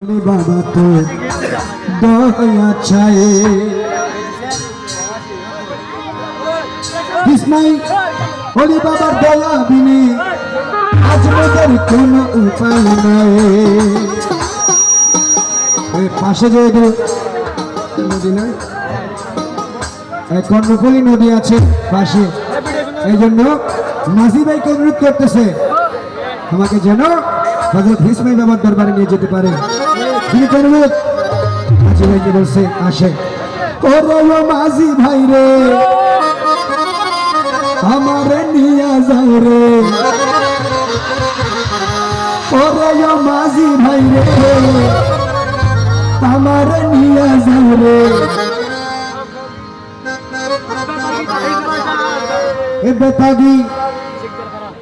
बाबा तो दया चाहे इसमाई ओली बाबा दया बिनी आज मोদের কোনো উপায় নাই এই পাশে যে নদী না কর্ণফুলী নদী আছে পাশে এই জন্য মাঝি ভাইকে অনুরোধ করতেছে আমাকে যেন হযরত ইসমাইল বাবার দরবারে নিয়ে যেতে পারে তিনি অনুরোধ মাঝি ভাইকে বলছে আসে ওরে মাঝি ভাই রে আমারে নিয়ে যাও রে ওরে মাঝি ভাই রে আমারে নিয়ে যাও রে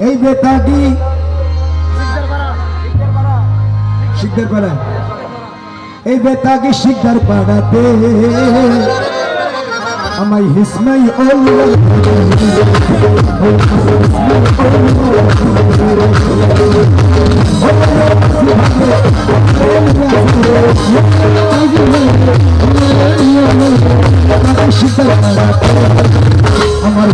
এই বেতাগি শিকদার পাড়া এই বেতাগি শিকদার পাড়াতে আমায় হিসমাই শিকদার পাড়াতে আমার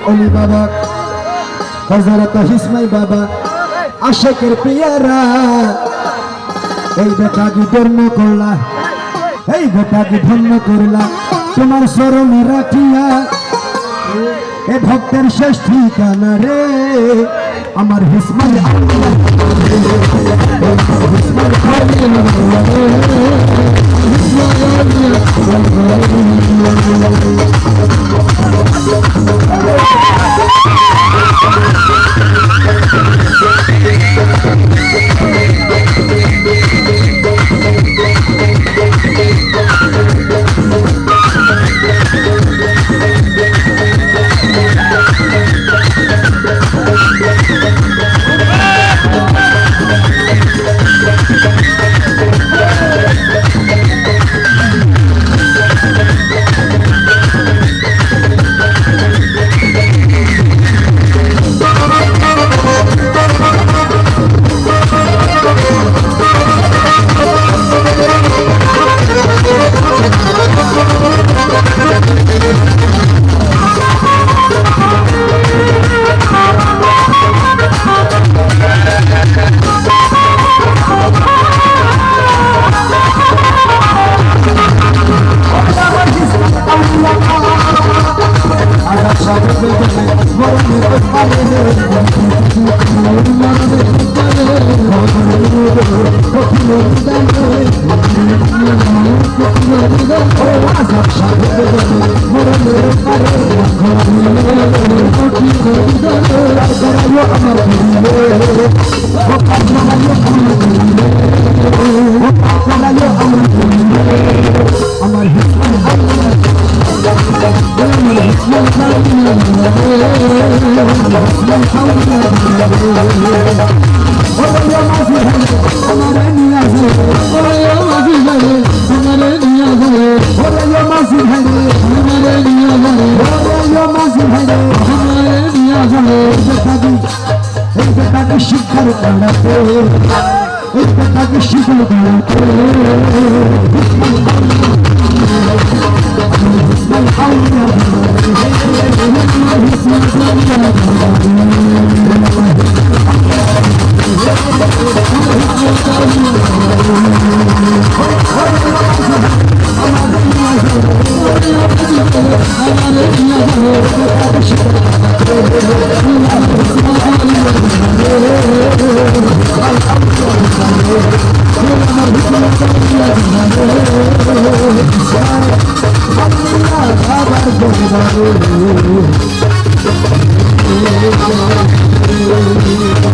ओली बाबा हजरत हिस्माई बाबा आशिकेर पियारा এই বেটাকে ধন্য করলা এই বেটাকে ধন্য করলা তোমার চরণে রাখিয়া এ ভক্তের শেষ ঠিকানা রে আমার হিসমাই শিক্ষার কাড়াতে তাকে শিখল Thank you.